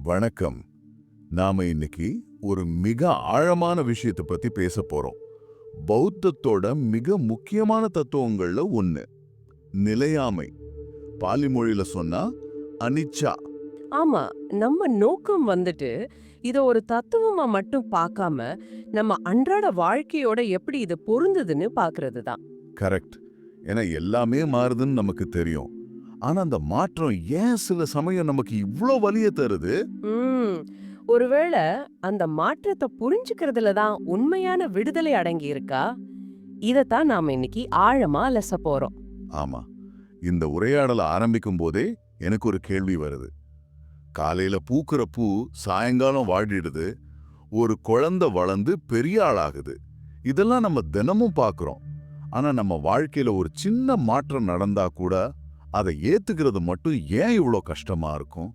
வணக்கம். நாம இன்னைக்கு ஒரு மிக ஆழமான விஷயத்தை பத்தி பேச போறோம். பௌத்தத்தோட மிக முக்கியமான தத்துவங்கள்ல ஒண்ணு நிலையாமை. பாலி மொழியில சொன்னா அனிச்சா. ஆமா. நம்ம நோக்கம் வந்துட்டு, இத ஒரு தத்துவமா மட்டும் பார்க்காம, நம்ம அன்றாட வாழ்க்கையோட எப்படி இது பொருந்துதுன்னு பார்க்கிறது தான். கரெக்ட். ஏன்னா எல்லாமே மாறுதுன்னு நமக்கு தெரியும். ஆனா அந்த மாற்றம் ஏன் சில சமயம் நமக்கு இவ்ளோ வலிய தருது? ம். ஒருவேள அந்த மாற்றத்த புரிஞ்சுக்கிறதுல தான் உண்மையான விடுதலை அடங்கி இருக்கா? இதத்தான் நாம இன்னைக்கு ஆழமா அலசப் போறோம். ஆமா. இந்த உரையாடல ஆரம்பிக்கும் போதே எனக்கு ஒரு கேள்வி வருது. காலையில பூக்குற பூ சாயங்காலம் வாடிடுது. ஒரு குழந்தை வளர்ந்து பெரிய ஆளாகுது. இதெல்லாம் நம்ம தினமும் பார்க்கிறோம். ஆனா நம்ம வாழ்க்கையில ஒரு சின்ன மாற்றம் நடந்தா கூட அதை ஏத்துக்கிறது மட்டும் ஏன் இவ்ளோ கஷ்டமா இருக்கும்?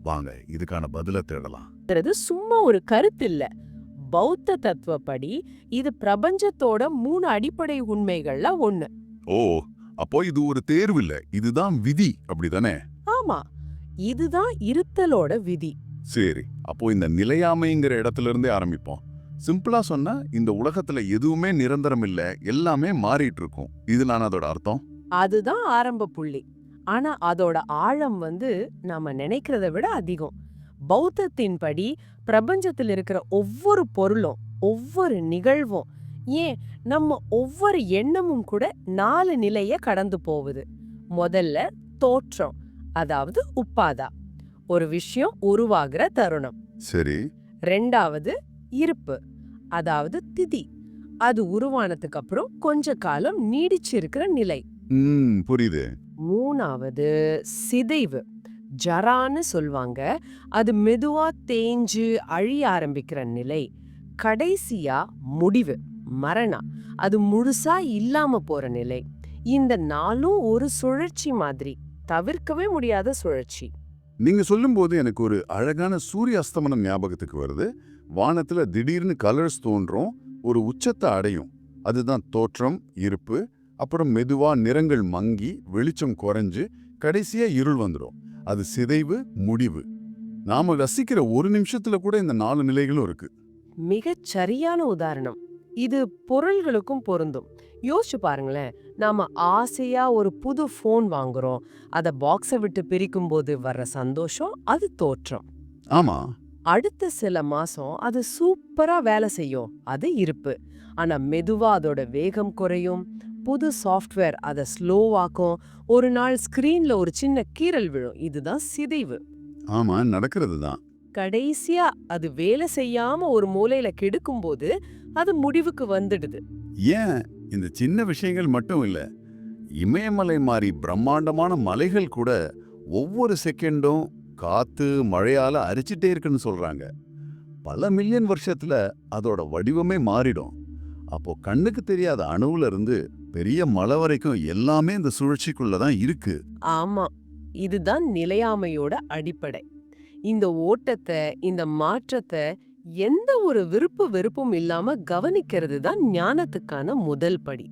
வாங்க இதுக்கான பதில தேடலாம். ங்கிறது சும்மா ஒரு கருத்து இல்ல. பௌத்த தத்துவப்படி இது பிரபஞ்சத்தோட 3 அடிப்படை உண்மைகள்ல ஒண்ணு. ஓ, அப்போ இது ஒரு தேர்வு இல்ல, இதுதான் விதி, அப்படிதானே? ஆமா. இதுதான் இருத்தலோட விதி. சரி, அப்போ இந்த நிலையாமைங்கிற இடத்துல இருந்தே ஆரம்பிப்போம். சிம்பிளா சொன்னா இந்த உலகத்துல எதுவுமே நிரந்தரம் இல்ல, எல்லாமே மாறிட்டு இருக்கும். இதுதான் அதோட அர்த்தம். அதுதான் ஆரம்ப புள்ளி. ஆனா அதோட ஆழம் நாம நினைக்கிறத விட அதிகம். பௌத்தத்தின்படி பிரபஞ்சத்தில் இருக்கிற ஒவ்வொரு பொருளும், ஒவ்வொரு நிகழ்வும், ஏன் நம்ம ஒவ்வொரு எண்ணமும் கூட 4 நிலைய கடந்து போகுது. முதல்ல தோற்றம், அதாவது உப்பாதா, ஒரு விஷயம் உருவாகிற தருணம். சரி. ரெண்டாவது இருப்பு, அதாவது திதி, அது உருவானதுக்கு அப்புறம் கொஞ்ச காலம் நீடிச்சிருக்கிற நிலை. புரியுது. மூணாவது சிதைவு, ஜரான்னு சொல்வாங்க. அது மெதுவா தேஞ்சு அழிய ஆரம்பிக்கிற நிலை. கடைசியா முடிவு, மரணா, அது முழுசா இல்லாம போற நிலை. இந்த 4ம் ஒரு சுழற்சி மாதிரி, தவிர்க்கவே முடியாத சுழற்சி. நீங்க சொல்லும்போது எனக்கு ஒரு அழகான சூரிய அஸ்தமனம் ஞாபகத்துக்கு வருது. வானத்துல திடீர்னு கலர்ஸ் தோன்றும், ஒரு உச்சத்தை அடையும். அதுதான் தோற்றம், இருப்பு. அப்புறம் மெதுவா நிறங்கள் மங்கி வெளிச்சம் குறைஞ்சு கடைசியா இருள் வந்துடும். அது சிதைவு, முடிவு. நாம ரசிக்கிற ஒரு நிமிஷத்துல கூட இந்த 4 நிலைகளும் இருக்கு. மிகச் சரியான உதாரணம். இது பொருள்களுக்கும் பொருந்தும். யோசிச்சு பாருங்களேன். நாம ஆசையா ஒரு புது போன் வாங்குறோம். அத பாக்ஸ விட்டு பிரிக்கும் போது வர்ற சந்தோஷம், அது தோற்றம். ஆமா. அடுத்த சில மாசம் அது சூப்பரா வேலை செய்யும், அது இருப்பு. ஆனா மெதுவா அதோட வேகம் குறையும். புது சாஃப்ட்வேர் அதை ஸ்லோவாக்கும். ஒரு நாள் ஸ்கிரீன்ல ஒரு சின்ன கீறல் விழும், இதுதான் சிதைவு. ஆமா, நடக்கிறது தான். கடைசியா அது வேலை செய்யாம ஒரு மூலையில கெடுக்கும் போது அது முடிவுக்கு வந்துடுது. ஏன் இந்த சின்ன விஷயங்கள் மட்டும் இல்ல, இமயமலை மாதிரி பிரம்மாண்டமான மலைகள் கூட ஒவ்வொரு செகண்டும் காத்து மழையால அரிச்சிட்டே இருக்குன்னு சொல்றாங்க. பல மில்லியன் வருஷத்துல அதோட வடிவமே மாறிடும். அப்போ கண்ணுக்கு தெரியாத அணுவுல இருந்து பெரிய மலை வரைக்கும் எல்லாமே இந்த சுழற்சிக்குள்ளதான் இருக்கு. ஆமா, இதுதான் நிலையாமையோட அடிப்படை. இந்த ஓட்டத்தை, இந்த மாற்றத்தை எந்த ஒரு விருப்பு வெறுப்பும் இல்லாம கவனிக்கிறது தான் ஞானத்துக்கான முதல் படி.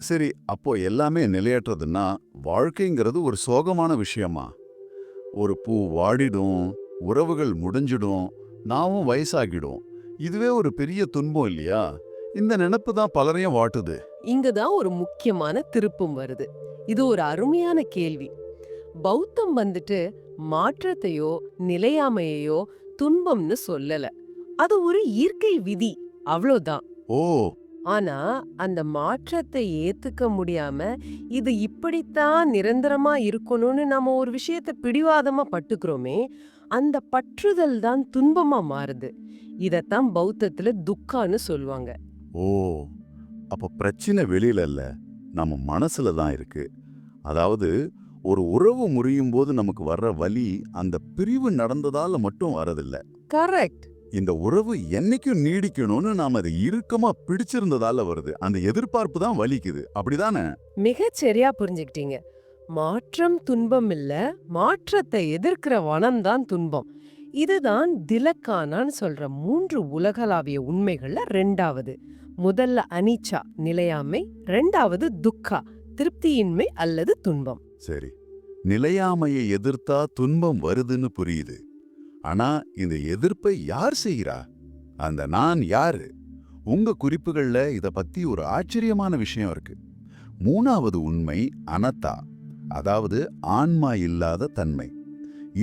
சரி, அப்போ எல்லாமே நிலையற்றதுன்னா வாழ்க்கைங்கிறது ஒரு சோகமான விஷயமா? ஒரு பூ வாடிடும், உறவுகள் முடிஞ்சிடும், நாமும் வயசாகிடும். இதுவே ஒரு பெரிய துன்பம் இல்லையா? இந்த நினைப்பு தான் பலரையும் வாட்டுது. இங்கதான் ஒரு முக்கியமான திருப்பம் வருது. இது ஒரு அருமையான கேள்வி. பௌத்தம் மாற்றத்தையோ நிலையாமையோ துன்பம்னு சொல்லல. அது ஒரு இயற்கை விதி, அவ்வளோதான். ஓ. ஆனா அந்த மாற்றத்தை ஏத்துக்க முடியாம, இது இப்படித்தான் நிரந்தரமா இருக்கணும்னு நாம ஒரு விஷயத்தை பிடிவாதமா பட்டுக்கிறோமே, அந்த பற்றுதல் தான் துன்பமா மாறுது. இதத்தான் பௌத்தத்துல துக்கான்னு சொல்லுவாங்க. ஓ, அப்ப பிரச்சனை வெளியில இல்ல, நம்ம மனசுல தான் இருக்கு. அதாவது ஒரு உறவு முறியும் போது நமக்கு வர்ற வலி அந்த பிரிவு நடந்ததால மட்டும் வரதில்ல. கரெக்ட். இந்த உறவு என்னைக்கும் நீடிக்கணும்னு நாம அதை இறுக்கமா பிடிச்சிருந்ததால வருது. அந்த எதிர்பார்ப்பு தான் வலிக்குது, அப்படிதானே? மிகச் சரியா புரிஞ்சுக்கிட்டீங்க. மாற்றம் துன்பம் இல்ல, மாற்றத்தை எதிர்க்கிற வனம்தான் துன்பம். இதுதான் திலக்கானான்னு சொல்ற 3 உலகளாவிய உண்மைகள்ல 2வது. முதல்ல அனிச்சா, நிலையாமை. 2வது துக்கா, திருப்தியின்மை அல்லது துன்பம். சரி, நிலையாமையை எதிர்த்தா துன்பம் வருதுன்னு புரியுது. ஆனா இந்த எதிர்ப்பை யார் செய்கிறா? அந்த நான் யாரு? உங்க குறிப்புகள்ல இத பத்தி ஒரு ஆச்சரியமான விஷயம் இருக்கு. 3வது உண்மை அனத்தா, அதாவது ஆன்மா இல்லாத தன்மை.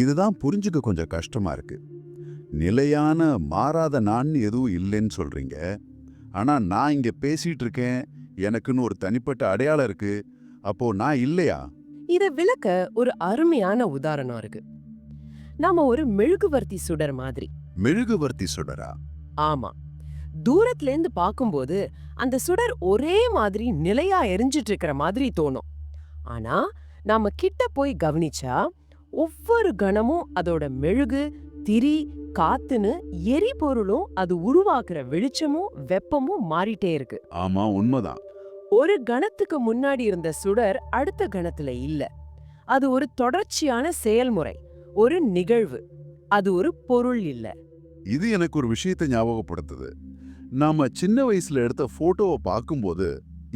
இதுதான் புரிஞ்சுக்க கொஞ்சம் கஷ்டமா இருக்கு. நிலையான மாறாத நான் எதுவும் இல்லைன்னு சொல்றீங்க. ஆனா நான் இங்க பேசிட்டு இருக்கேன், எனக்குன்னு ஒரு தனிப்பட்ட அடையாளம் இருக்கு. அப்போ நான் இல்லையா? இத விளக்க ஒரு அருமையான உதாரணம் இருக்கு. நாம ஒரு மெழுகுவர்த்தி சுடர் மாதிரி. மெழுகுவர்த்தி சுடரா? ஆமா. தூரத்துல இருந்து பாக்கும்போது அந்த சுடர் ஒரே மாதிரி நிலையா எரிஞ்சிட்டு இருக்கிற மாதிரி தோணும். ஆனா நாம கிட்ட போய் கவனிச்சா ஒவ்வொரு கணமும் அதோட மெழுகு, திரி, காத்துன்னு எரிபொருளும் அது உருவாக்குற வெளிச்சமும் வெப்பமும் மாறிட்டே இருக்கு. ஆமா, உண்மைதான். ஒரு கணத்துக்கு முன்னாடி இருந்த சுடர் அடுத்த கணத்துல இல்ல. அது ஒரு தொடர்ச்சியான செயல்முறை, ஒரு நிகழ்வு. அது ஒரு பொருள் இல்ல. இது எனக்கு ஒரு விஷயத்தை ஞாபகப்படுத்துது. நாம சின்ன வயசுல எடுத்த போட்டோவை பார்க்கும்போது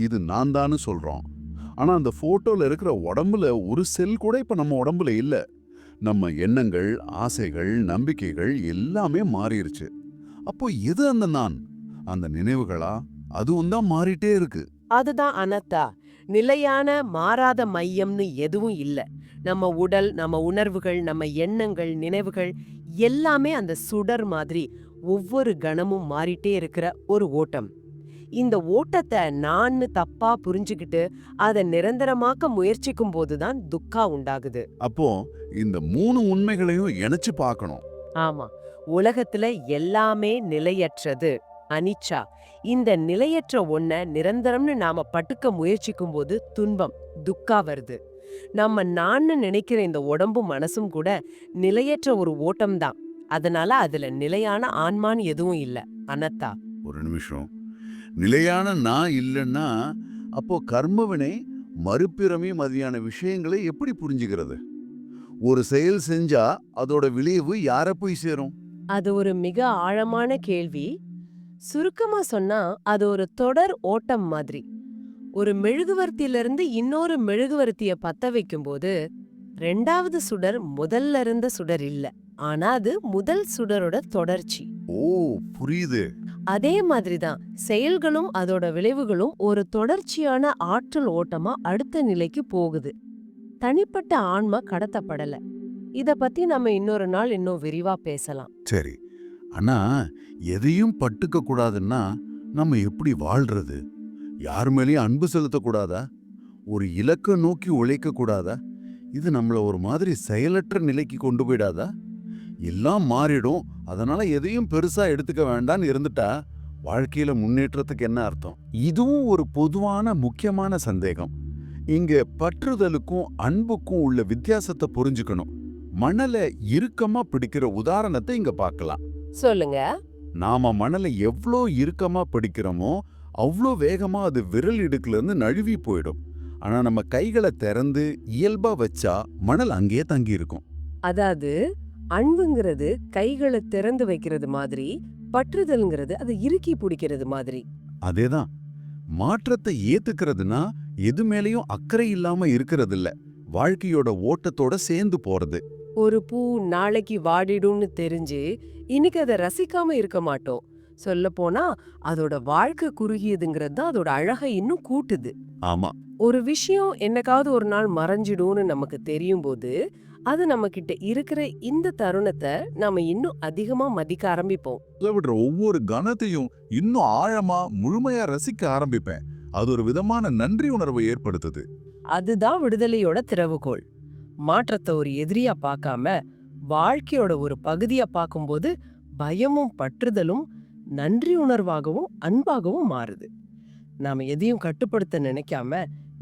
இது நான் தான்னு சொல்றோம். ஆனா அந்த போட்டோல இருக்கிற உடம்புல ஒரு செல் கூட இப்ப நம்ம உடம்புல இல்ல. நம்ம எண்ணங்கள், ஆசைகள், நம்பிக்கைகள் எல்லாமே மாறிடுச்சு. அப்போ எது அந்த நான்? அந்த நினைவுகளா? அதுவும் தான் மாறிட்டே இருக்கு. அதுதான் அனத்தா. நிலையான மாறாத மையம்னு எதுவும் இல்ல. நம்ம உடல், நம்ம உணர்வுகள், நம்ம எண்ணங்கள், நினைவுகள் எல்லாமே அந்த சுடர் மாதிரி ஒவ்வொரு கணமும் மாறிட்டே இருக்கிற ஒரு ஓட்டம். இந்த ஓட்டத்தை நான்னு தப்பா புரிஞ்சுக்கிட்டு அதை நிரந்தரமாக்க முயற்சிக்கும் போதுதான் துக்கா உண்டாகுது. அப்போ இந்த 3 உண்மைகளையும் இணைச்சு பார்க்கணும். ஆமா. உலகத்துல எல்லாமே நிலையற்றது, அனிச்சா. இந்த நிலையற்ற ஒன்ன நிரந்தரம்னு நாம பட்டுக்க முயற்சிக்கும் போது துன்பம், துக்கா வருது. நம்ம நான்னு நினைக்கிற இந்த உடம்பும் மனசும் கூட நிலையற்ற ஒரு ஓட்டம்தான். அதனால அதுல நிலையான ஆன்மான்னு எதுவும் இல்ல, அனத்தா. ஒரு நிமிஷம். நிலையான நான் இல்லைன்னா அப்போ கர்மவினை, மறுபிறவி மாதிரியான விஷயங்களை எப்படி புரிஞ்சுக்கிறது? ஒரு செயல் செஞ்சா அதோட விளைவு யார போய் சேரும்? அது ஒரு மிக ஆழமான கேள்வி. சுருக்கமா சொன்னா அது ஒரு தொடர் ஓட்டம் மாதிரி. ஒரு மெழுகுவர்த்தியிலிருந்து இன்னொரு மெழுகுவர்த்திய பத்த வைக்கும்போது 2வது சுடர் முதல்ல இருந்த சுடர் இல்ல. ஆனா அது முதல் சுடரோட தொடர்ச்சி. ஓ, புரியுது. அதே மாதிரிதான் செயல்களும் அதோட விளைவுகளும் ஒரு தொடர்ச்சியான ஆற்றல் ஓட்டமா அடுத்த நிலைக்கு போகுது. தனிப்பட்ட ஆன்மா கடத்தப்படல. இத பத்தி நம்ம இன்னொரு நாள் இன்னும் விரிவா பேசலாம். சரி. ஆனா எதையும் பட்டுக்க கூடாதுன்னா நம்ம எப்படி வாழ்றது? யார் மேலேயும் அன்பு செலுத்தக்கூடாதா? ஒரு இலக்க நோக்கி உழைக்க கூடாதா? இது நம்மள ஒரு மாதிரி செயலற்ற நிலைக்கு கொண்டு போயிடாதா? எல்லாம் மாறிடும், அதனால எதையும் பெருசா எடுத்துக்க வேண்டான்னு இருந்துட்டா வாழ்க்கையில முன்னேற்றத்துக்கு என்ன அர்த்தம்? இதுவும் ஒரு பொதுவான முக்கியமான சந்தேகம். இங்க பற்றுதலுக்கும் அன்புக்கும் உள்ள வித்தியாசத்தை புரிஞ்சுக்கணும். மணலை இறுக்கமா பிடிக்கிற உதாரணத்தை இங்க பார்க்கலாம். சொல்லுங்க. நாம மணலை எவ்வளோ இறுக்கமா பிடிக்கிறோமோ அவ்வளோ வேகமா அது விரல் இடுக்குல இருந்து நழுவி போயிடும். ஆனா நம்ம கைகளை திறந்து இயல்பா வச்சா மணல் அங்கேயே தங்கி இருக்கும். அதாவது அன்புங்கிறது கைகளை திறந்து வைக்கிறது மாதிரி, பற்றுதல்ங்கிறது அதை இறுக்கி பிடிக்கிறது மாதிரி. அதேதான். மாற்றத்தை ஏத்துக்கிறதுனா எது மேலேயும் அக்கறை இல்லாம இருக்கிறது இல்ல, வாழ்க்கையோட ஓட்டத்தோட சேர்ந்து போறது. ஒரு பூ நாளைக்கு வாடிடும்னு தெரிஞ்சு இன்னைக்கு அதை ரசிக்காம இருக்க மாட்டோம். சொல்ல போனா அதோட வாழ்க்கை குறுகியதுங்கிறது தான் அதோட அழகை இன்னும் கூட்டுது. ஆமா. ஒரு விஷயம் என்னைக்காவது ஒரு நாள் மறைஞ்சிடும்னு நமக்கு தெரியும் போது அது நம்ம கிட்ட இருக்கிற இந்த தருணத்தை நாம இன்னும் அதிகமா மதிக்க ஆரம்பிப்போம். விடுற ஒவ்வொரு கணத்தையும் இன்னும் ஆழமா முழுமையா ரசிக்க ஆரம்பிப்பேன். அது ஒரு விதமான நன்றி உணர்வை ஏற்படுத்துது. அதுதான் விடுதலையோட திறவுகோல். மாற்றத்தை ஒரு எதிரியா பார்க்காம வாழ்க்கையோட ஒரு பகுதியா பார்க்கும்போது பயமும் பற்றுதலும் நன்றி உணர்வாகவும் அன்பாகவும் மாறுது. நாம எதையும் கட்டுப்படுத்த நினைக்காம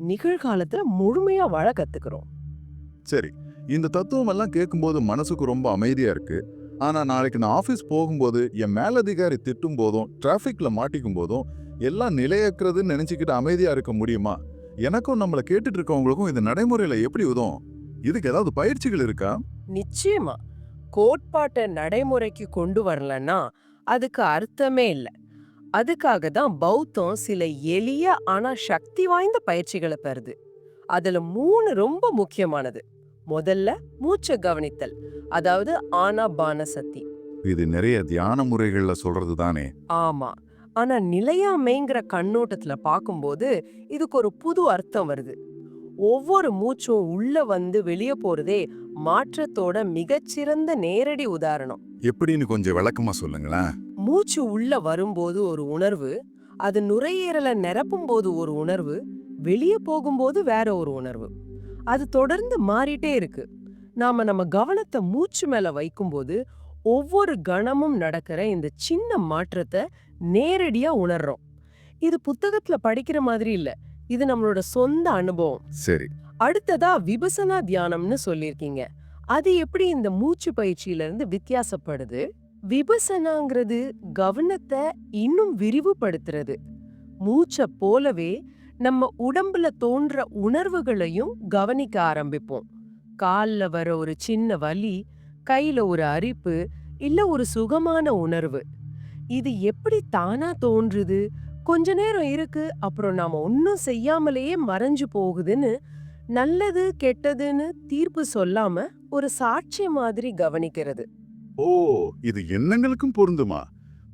நிகழ்காலத்துல முழுமையா வாழ கத்துக்கிறோம். சரி, இந்த தத்துவம் எல்லாம் கேட்கும்போது மனசுக்கு ரொம்ப அமைதியா இருக்கு. ஆனா நாளைக்கு நான் ஆபீஸ் போகும்போது என் மேலதிகாரி திட்டும் போதும் டிராபிக்ல மாட்டிக்கும் போதும் எல்லாம் நிலையக்கிறதுன்னு நினைச்சுக்கிட்டு அமைதியா இருக்க முடியுமா? எனக்கும் நம்மள கேட்டுட்டு இருக்கவங்களுக்கும் இது நடைமுறையில எப்படி உதவும்? இதுக்கு ஏதாவது பயிற்சிகள் இருக்கா? நிச்சயமா. கோட்பாட்டை நடைமுறைக்கு கொண்டு வரலன்னா அதுக்கு அர்த்தமே இல்ல. அதுக்காக தான் பௌத்தம் சில எளிய ஆனா சக்தி வாய்ந்த பயிற்சிகளை பெறுது. அதுல 3 ரொம்ப முக்கியமானது. முதல்ல மூச்சை கவனித்தல், அதாவது ஆனாபானசதி. இது நிறைய தியான முறைகள்ல சொல்றது தானே? ஆமா. ஆனா நிலையாமைங்கிற கண்ணோட்டத்துல பார்க்கும்போது இதுக்கு ஒரு புது அர்த்தம் வருது. ஒவ்வொரு மூச்சும் உள்ள வந்து வெளியே போறதே மாற்றத்தோட மிகச்சிறந்த நேரடி உதாரணம். எப்படின்னு கொஞ்சம் விளக்கமா சொல்லுங்களேன். மூச்சு உள்ள வரும்போது ஒரு உணர்வு, அது நுரையீரலை நிரப்பும் போது ஒரு உணர்வு, வெளியே போகும்போது வேற ஒரு உணர்வு. அது தொடர்ந்து மாறிட்டே இருக்கு. நாம நம்ம கவனத்தை மூச்சு மேல வைக்கும்போது ஒவ்வொரு கணமும் நடக்கிற இந்த சின்ன மாற்றத்தை நேரடியா உணர்றோம். இது புத்தகத்துல படிக்கிற மாதிரி இல்ல, இது நம்மளோட சொந்த அனுபவம். சரி. அடுத்ததா விபசனா தியானம்னு சொல்லிருக்கீங்க. அது எப்படி இந்த மூச்சு பயிற்சியில இருந்து வித்தியாசப்படுது? விபசனாங்கிறது கவனத்தை இன்னும் விரிவுபடுத்துறது. மூச்சை போலவே நம்ம உடம்புல தோன்ற உணர்வுகளையும் கவனிக்க ஆரம்பிப்போம். கால்ல வர ஒரு சின்ன வலி, கையில ஒரு அரிப்பு, இல்ல ஒரு சுகமான உணர்வு, இது எப்படி தானா தோன்றுது, கொஞ்ச நேரம் இருக்கு, அப்புறம் நாம ஒன்னும் செய்யாமலேயே மறைஞ்சு போகுதுன்னு நல்லது கெட்டதுன்னு தீர்ப்பு சொல்லாம ஒரு சாட்சி மாதிரி கவனிக்கிறது. ஓ, இது எண்ணங்களுக்கும் பொருந்துமா?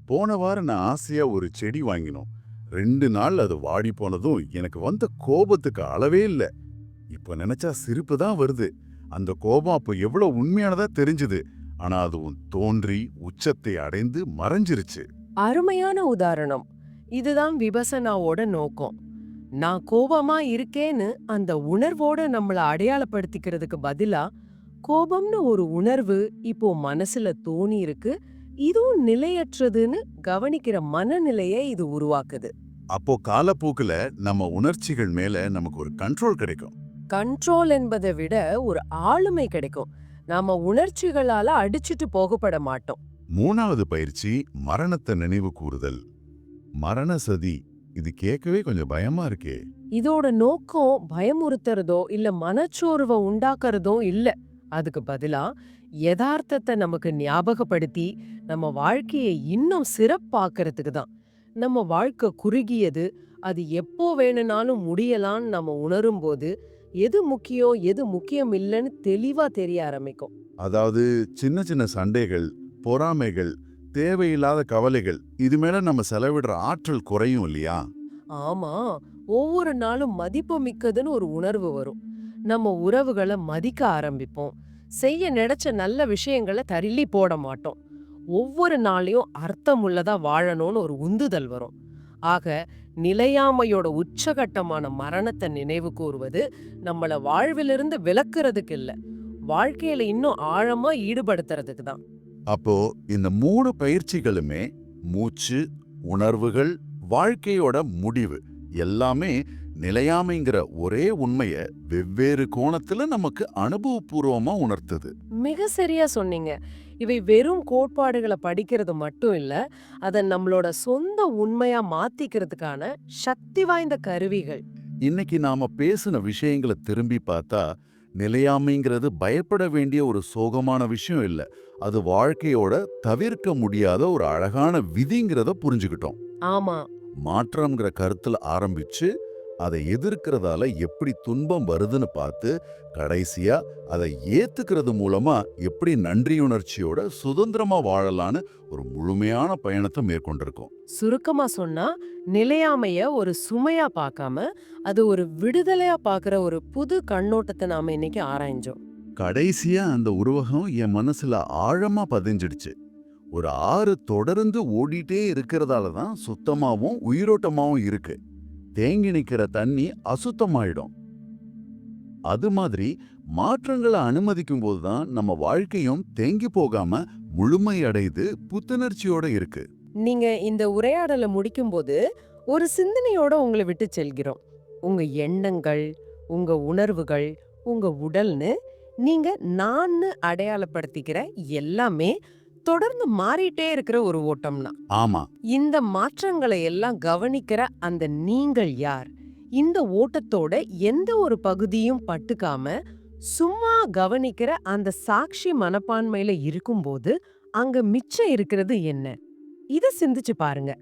போன வாரம் நான் ஆசையா ஒரு செடி வாங்கினோம். 2 நாள் அது வாடி போனதும் எனக்கு வந்த கோபத்துக்கு அளவே இல்ல. இப்ப நினைச்சா சிரிப்பு தான் வருது. அந்த கோபம் அப்ப எவ்வளவு உண்மையானதா தெரிஞ்சுது. ஆனா அது தோன்றி உச்சத்தை அடைந்து மறைஞ்சிருச்சு. அருமையான உதாரணம். இதுதான் விபசனாவோட நோக்கம். நான் கோபமா இருக்கேன்னு அந்த உணர்வோட நம்மள அடையாளப்படுத்திக்கிறதுக்கு பதிலா, கோபம்னு ஒரு உணர்வு இப்போ மனசுல தோணி இருக்கு, இதுவும் நிலையற்றதுன்னு கவனிக்கிற மனநிலையை இது உருவாக்குது. அப்போ காலப்போக்குல நம்ம உணர்ச்சிகள் மேல நமக்கு ஒரு கண்ட்ரோல் கிடைக்கும். கண்ட்ரோல் என்பதை விட ஒரு ஆளுமை கிடைக்கும். நாம உணர்ச்சிகளால அடிச்சிட்டு போகப்பட மாட்டோம். 3வது பயிற்சி மரணத்தை நினைவு கூறுதல். மரண சதி. இது கேட்கவே கொஞ்சம் பயமா இருக்கே. இதோட நோக்கம் பயமுறுத்துறதோ இல்ல மனச்சோர்வை உண்டாக்குறதோ இல்ல. அதுக்கு பதிலா யதார்த்தத்தை நமக்கு ஞாபகப்படுத்தி நம்ம வாழ்க்கையை இன்னும் சிறப்பாக்குறதுக்கு தான். நம்ம வாழ்க்கை குறுகியது, அது எப்போ வேணும்னாலும் முடியலான்னு நம்ம உணரும் போது எது முக்கியம் எது முக்கியம் இல்லைன்னு தெளிவா தெரிய ஆரம்பிக்கும். அதாவது சின்ன சின்ன சண்டைகள், பொறாமைகள், தேவையில்லாத கவலைகள், இது மேல நம்ம செலவிடுற ஆற்றல் குறையும் இல்லையா? ஆமா, ஒவ்வொரு நாளும் மதிப்பு மிக்கதுன்னு ஒரு உணர்வு வரும். நம்ம உறவுகளை மதிக்க ஆரம்பிப்போம். செய்ய நினைச்ச நல்ல விஷயங்களை தள்ளி போட மாட்டோம். ஒவ்வொரு நாளையும் அர்த்தமுள்ளதா வாழணும்னு ஒரு உந்துதல் வரும். ஆக நிலையாமையோட உச்சகட்டமான மரணத்தை நினைவு கூறுவது நம்மள வாழ்விலிருந்து விலக்குறதுக்கு இல்ல, வாழ்க்கையில இன்னும் ஆழமா ஈடுபடுத்துறதுக்கு தான். அப்போ இந்த 3 பயிற்சிகளுமே மூச்சு, உணர்வுகள், வாழ்க்கையோட முடிவு எல்லாமே நிலையாமைங்கிற ஒரே உண்மைய வெவ்வேறு கோணத்துல நமக்கு அனுபவபூர்வமா உணர்த்துது. மிக சரியா சொன்னீங்க. இவை வெறும் கோட்பாடுகளை படிக்கிறது மட்டும் இல்ல, அதை நம்மளோட சொந்த உண்மையா மாத்திக்கிறதுக்கான சக்தி வாய்ந்த கருவிகள். இன்னைக்கு நாம பேசின விஷயங்களை திரும்பி பார்த்தா நிலையாமைங்கிறது பயப்பட வேண்டிய ஒரு சோகமான விஷயம் இல்ல, அது வாழ்க்கையோட தவிர்க்க முடியாத ஒரு அழகான விதிங்கிறத புரிஞ்சுக்கிட்டோம். ஆமா. மாற்றம்ங்கிற கருத்துல ஆரம்பிச்சு அதை எதிர்க்கிறதால எப்படி துன்பம் வருதுன்னு பார்த்து கடைசியா அதை ஏத்துக்கிறது மூலமா எப்படி நன்றியுணர்ச்சியோட சுதந்திரமா வாழலான்னு ஒரு முழுமையான பயணத்தை மேற்கொண்டிருக்கோம். சுருக்கமா சொன்னா, நிலையாமைய ஒரு சுமையா பார்க்காம அது ஒரு விடுதலையா பார்க்கிற ஒரு புது கண்ணோட்டத்தை நாம இன்னைக்கு ஆராய்ஞ்சோம். கடைசியா அந்த உருவகம் என் மனசுல ஆழமா பதிஞ்சிடுச்சு. ஒரு ஆறு தொடர்ந்து ஓடிட்டே இருக்கிறதால தான் சுத்தமாவும் உயிரோட்டமாவும் இருக்கு. தேங்கி நிக்கிற தண்ணி அசுத்தமாயிடும். அது மாதிரி மாற்றங்களை அனுமதிக்கும் போதுதான் நம்ம வாழ்க்கையும் தேங்கி போகாம முழுமை அடைந்து புத்துணர்ச்சியோட இருக்கு. நீங்க இந்த உரையாடலை முடிக்கும்போது ஒரு சிந்தனையோட உங்களை விட்டு செல்கிறோம். உங்க எண்ணங்கள், உங்க உணர்வுகள், உங்க உடல்னு நீங்க நான்னு அடையாளப்படுத்திக்கிற எல்லாமே தொடர்ந்து மாறிட்டே இருக்கிற ஒரு ஓட்டம்னா. ஆமா. இந்த மாற்றங்களை எல்லாம் கவனிக்கிற அந்த நீங்கள் யார்? இந்த ஓட்டத்தோட எந்த ஒரு பகுதியும் பட்டுக்காம சும்மா கவனிக்கிற அந்த சாட்சி மனப்பான்மையில இருக்கும்போது அங்க மிச்சம் இருக்கிறது என்ன? இத சிந்திச்சு பாருங்க.